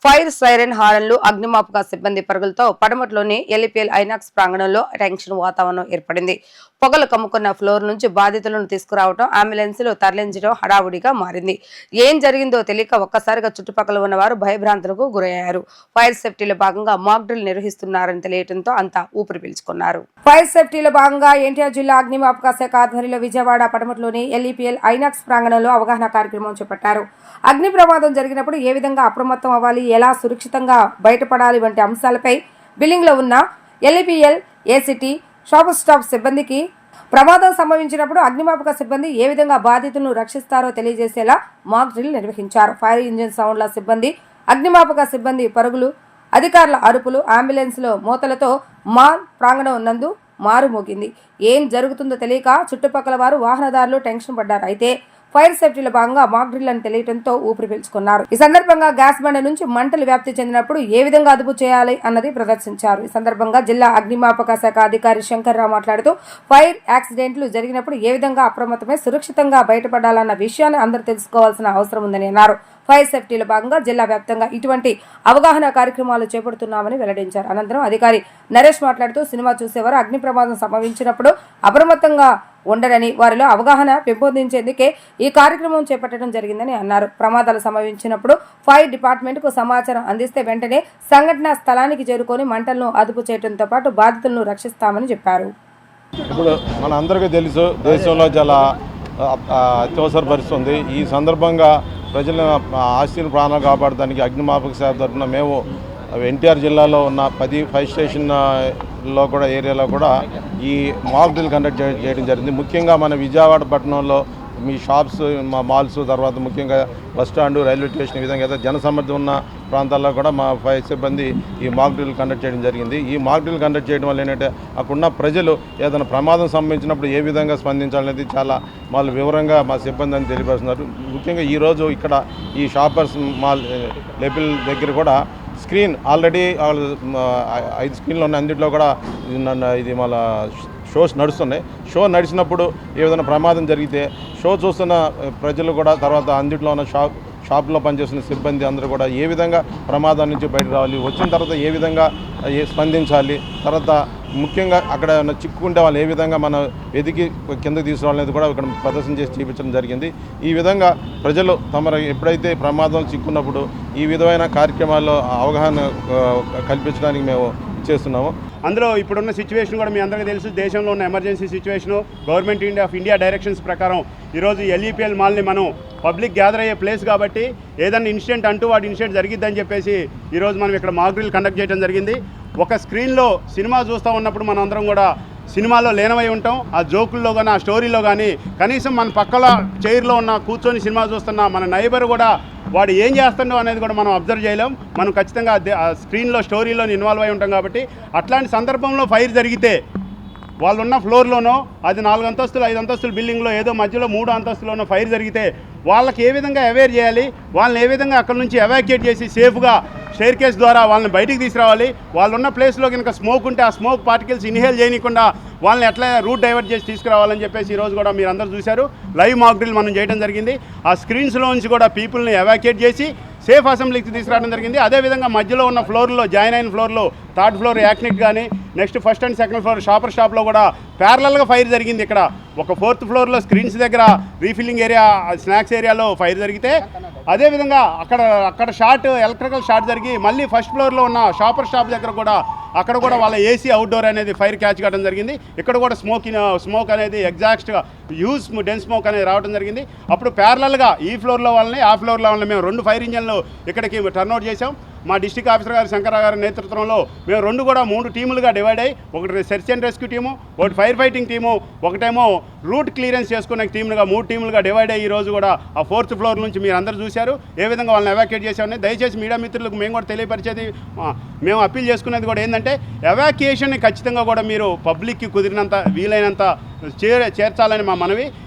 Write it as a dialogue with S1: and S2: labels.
S1: Fire siren హారన్లు అగ్నిమాపక సిబ్బంది పరుగులతో పడమట్లోని ఎల్ఈపీఎల్ ఐనాక్స్ ప్రాంగణంలో టెన్షన్ వాతావరణం ఏర్పడింది. పొగలు కమ్ముకున్న ఫ్లోర్ నుంచి బాధితులను తీసుకురావడం, అంబులెన్స్ లో తరలించడం హడావుడిగా మారింది. ఏం జరిగిందో తెలియక ఒక్కసారిగా చుట్టుపక్కల ఉన్నవారు భయభ్రాంతులకు గురయ్యారు. ఫైర్ సేఫ్టీలో భాగంగా మాక్ డ్రిల్ నిర్వహిస్తున్నారని తెలియడంతో అంతా ఊపిరి పీల్చుకున్నారు. ఫైర్ సేఫ్టీలో భాగంగా ఎన్టీఆర్ జిల్లా అగ్నిమాపక శాఖ ఆధ్వర్యంలో విజయవాడ పడమట్లోని ఎల్ఈపీఎల్ ఐనాక్స్ ప్రాంగణంలో అవగాహన కార్యక్రమం చేపట్టారు. అగ్ని ప్రమాదం జరిగినప్పుడు ఏ విధంగా అప్రమత్తం అవ్వాలి, ఎలా సురక్షితంగా బయటపడాలి వంటి అంశాలపై బిల్డింగ్ లో ఉన్న ఎల్ఈపీఎల్, ఏసీటీ, షాప్ స్టాఫ్ సిబ్బందికి ప్రమాదం సంభవించినప్పుడు అగ్నిమాపక సిబ్బంది ఏ విధంగా బాధితులను రక్షిస్తారో తెలియజేసేలా మాక్ డ్రిల్ నిర్వహించారు. ఫైర్ ఇంజిన్ సౌండ్ల సిబ్బంది, అగ్నిమాపక సిబ్బంది పరుగులు, అధికారుల అరుపులు, అంబులెన్స్ లో మూతలతో మాల్ ప్రాంగణం నందు మారుమోగింది. ఏం జరుగుతుందో తెలియక చుట్టుపక్కల వారు, వాహనదారులు టెన్షన్ పడ్డారు. అయితే ఫైర్ సేఫ్టీలో భాగంగా మాక్ డ్రిల్ అని తెలియడంతో ఊపిరి పీల్చుకున్నారు. ఈ సందర్భంగా గ్యాస్ బండ నుంచి మంటలు వ్యాప్తి చెందినప్పుడు ఏ విధంగా అదుపు చేయాలి అన్నది ప్రదర్శించారు. ఈ సందర్భంగా జిల్లా అగ్నిమాపక శాఖ అధికారి శంకర్రావు మాట్లాడుతూ ఫైర్ యాక్సిడెంట్లు జరిగినప్పుడు ఏ విధంగా అప్రమత్తమై సురక్షితంగా బయటపడాలన్న విషయాన్ని అందరూ తెలుసుకోవాల్సిన అవసరం ఉందని అన్నారు. ఫైర్ సేఫ్టీలో భాగంగా జిల్లా వ్యాప్తంగా ఇటువంటి అవగాహన కార్యక్రమాలు చేపడుతున్నామని వెల్లడించారు. అనంతరం అధికారి నరేష్ మాట్లాడుతూ సినిమా చూసేవారు అగ్ని ప్రమాదం సంభవించినప్పుడు అప్రమత్తంగా ఉండరని, వారిలో అవగాహన పెంపొందించేందుకే ఈ కార్యక్రమం చేపట్టడం జరిగిందని అన్నారు. ప్రమాదాలు సంభవించినప్పుడు ఫైర్ డిపార్ట్మెంట్ కు సమాచారం అందిస్తే వెంటనే సంఘటనా స్థలానికి చేరుకొని మంటలను అదుపు చేయడంతో పాటు బాధితులను రక్షిస్తామని చెప్పారు.
S2: ఇప్పుడు మన అందరికీ తెలుసు, దేశంలో చాలా అత్యవసర పరిస్థితి ఉంది. ఈ సందర్భంగా ప్రజల ఆస్తిని ప్రాణాలు కాపాడడానికి అగ్నిమాపక శాఖ తరఫున మేము ఎన్టీఆర్ జిల్లాలో ఉన్న 10 ఫైర్ స్టేషన్లో కూడా ఏరియాలో కూడా ఈ మాక్ డ్రిల్ కండక్ట్ చేయడం జరిగింది. ముఖ్యంగా మన విజయవాడ పట్టణంలో మీ షాప్స్, మా మాల్స్, తర్వాత ముఖ్యంగా బస్ స్టాండ్, రైల్వే స్టేషన్, ఈ విధంగా జనసమ్మర్దం ఉన్న ప్రాంతాల్లో కూడా మా ఫైర్ సిబ్బంది ఈ మాక్ డ్రిల్ కండక్ట్ చేయడం జరిగింది. ఈ మాక్ డ్రిల్ కండక్ట్ చేయడం వల్ల ఏంటంటే అక్కడున్న ప్రజలు ఏదైనా ప్రమాదం సంభవించినప్పుడు ఏ విధంగా స్పందించాలనేది చాలా వాళ్ళు వివరంగా మా సిబ్బంది అని తెలియపరుస్తున్నారు. ముఖ్యంగా ఈరోజు ఇక్కడ ఈ షాపర్స్ మాల్ లెపిల్ దగ్గర కూడా స్క్రీన్ ఆల్రెడీ 5 స్క్రీన్లు ఉన్నాయి. అందులో కూడా ఇది మళ్ళీ షోస్ నడుస్తున్నాయి. షో నడిచినప్పుడు ఏ విధంగా ప్రమాదం జరిగితే షో చూస్తున్న ప్రజలు కూడా, తర్వాత అందులో ఉన్న షాప్లో పనిచేస్తున్న సిబ్బంది అందరూ కూడా ఏ విధంగా ప్రమాదం నుంచి బయటకు రావాలి, వచ్చిన తర్వాత ఏ విధంగా స్పందించాలి, తర్వాత ముఖ్యంగా అక్కడ చిక్కుకుంటే వాళ్ళు ఏ విధంగా మనం వెతికి కిందకి తీసుకురావాలనేది కూడా ఇక్కడ ప్రదర్శన చేసి చూపించడం జరిగింది. ఈ విధంగా ప్రజలు తమ ఎప్పుడైతే ప్రమాదం చిక్కున్నప్పుడు ఈ విధమైన కార్యక్రమాల్లో అవగాహన కల్పించడానికి మేము చేస్తున్నాము.
S3: అందులో ఇప్పుడున్న సిచ్యువేషన్ కూడా మీ అందరికీ తెలుసు. దేశంలో ఉన్న emergency situation, government of India directions ప్రకారం ఈరోజు ఎల్ఈపీఎల్ మాల్ని మనం పబ్లిక్ గ్యాదర్ అయ్యే ప్లేస్ కాబట్టి ఏదైనా ఇన్సిడెంట్ అంటూ వాటి ఇన్సిడెంట్ జరిగిద్దని చెప్పేసి ఈరోజు మనం ఇక్కడ మాక్ డ్రిల్ కండక్ట్ చేయడం జరిగింది. ఒక స్క్రీన్లో సినిమా చూస్తూ ఉన్నప్పుడు మనం అందరం కూడా సినిమాలో లీనమై ఉంటాం. ఆ జోకుల్లో కానీ, ఆ స్టోరీలో కానీ, కనీసం మన పక్కల చైర్లో ఉన్న కూర్చొని సినిమా చూస్తున్న మన నైబర్ కూడా వాడు ఏం చేస్తుండో అనేది కూడా మనం అబ్జర్వ్ చేయలేం. మనం ఖచ్చితంగా ఆ స్క్రీన్లో, స్టోరీలో ఇన్వాల్వ్ అయి ఉంటాం కాబట్టి అట్లాంటి సందర్భంలో ఫైర్ జరిగితే వాళ్ళున్న ఫ్లోర్లోనో, అది 4 అంతస్తులు 5 అంతస్తుల బిల్డింగ్లో ఏదో మధ్యలో 3 అంతస్తులోనో ఫైర్ జరిగితే వాళ్ళకి ఏ విధంగా అవేర్ చేయాలి, వాళ్ళని ఏ విధంగా అక్కడ నుంచి ఎవాక్యుయేట్ చేసి సేఫ్గా స్టెయిర్ కేస్ ద్వారా వాళ్ళని బయటికి తీసుకురావాలి, వాళ్ళు ఉన్న ప్లేస్లో కనుక స్మోక్ ఉంటే ఆ స్మోక్ పార్టికల్స్ ఇన్హేల్ చేయకుండా వాళ్ళని ఎట్లా రూట్ డైవర్ట్ చేసి తీసుకురావాలని చెప్పేసి ఈరోజు కూడా మీరు అందరూ చూశారు. లైవ్ మాక్ డ్రిల్ మనం చేయడం జరిగింది. ఆ స్క్రీన్స్లో నుంచి కూడా పీపుల్ని ఎవాక్యుయేట్ చేసి సేఫ్ అసెంబ్లీకి తీసుకురావడం జరిగింది. అదేవిధంగా మధ్యలో ఉన్న ఫ్లోర్లో, జాయిన్ అయిన ఫ్లోర్లో 3rd ఫ్లోర్ యాక్నిక్ కానీ, next 1st and 2nd floor shopper షాప్లో కూడా ప్యారలల్గా ఫైర్ జరిగింది. ఇక్కడ ఒక 4th ఫ్లోర్లో స్క్రీన్స్ దగ్గర రీఫిల్లింగ్ ఏరియా, స్నాక్స్ ఏరియాలో ఫైర్ జరిగితే, అదేవిధంగా అక్కడ షార్ట్, ఎలక్ట్రికల్ షార్ట్ జరిగి మళ్ళీ 1st ఫ్లోర్లో ఉన్న షాపర్ షాప్ దగ్గర కూడా అక్కడ కూడా వాళ్ళ ఏసీ అవుట్డోర్ అనేది ఫైర్ క్యాచ్ కావడం జరిగింది. ఇక్కడ కూడా స్మోక్ అనేది ఎగ్జాక్ట్గా హ్యూజ్ డెన్స్ స్మోక్ అనేది రావడం జరిగింది. అప్పుడు ప్యారలల్గా ఈ ఫ్లోర్లో వాళ్ళని, ఆ ఫ్లోర్లో వాళ్ళని మేము 2 ఫైర్ ఇంజన్లు ఇక్కడికి టర్న్అవుట్ చేసాం. మా డిస్ట్రిక్ట్ ఆఫీసర్ గారు శంకరరావు గారి నేతృత్వంలో మేము 2 కూడా 3 టీములుగా డివైడ్ అయ్యి, ఒకటి సెర్చ్ అండ్ రెస్క్యూ టీము, ఒకటి ఫైర్ ఫైటింగ్ టీము, ఒకటేమో రూట్ క్లియరెన్స్ చేసుకునే టీములుగా 3 టీములుగా డివైడ్ అయ్యి ఈరోజు కూడా ఆ 4th ఫ్లోర్ నుంచి మీరు అందరూ చూశారు ఏ విధంగా వాళ్ళని ఎవాక్యుయేట్ చేసామని. దయచేసి మీడియా మిత్రులకు మేము కూడా తెలియపరిచేది, మేము అప్పీల్ చేసుకునేది కూడా ఏంటంటే ఎవాక్యుయేషన్ని ఖచ్చితంగా కూడా మీరు పబ్లిక్కి కుదిరినంత వీలైనంత చేర్చాలని మా మనవి.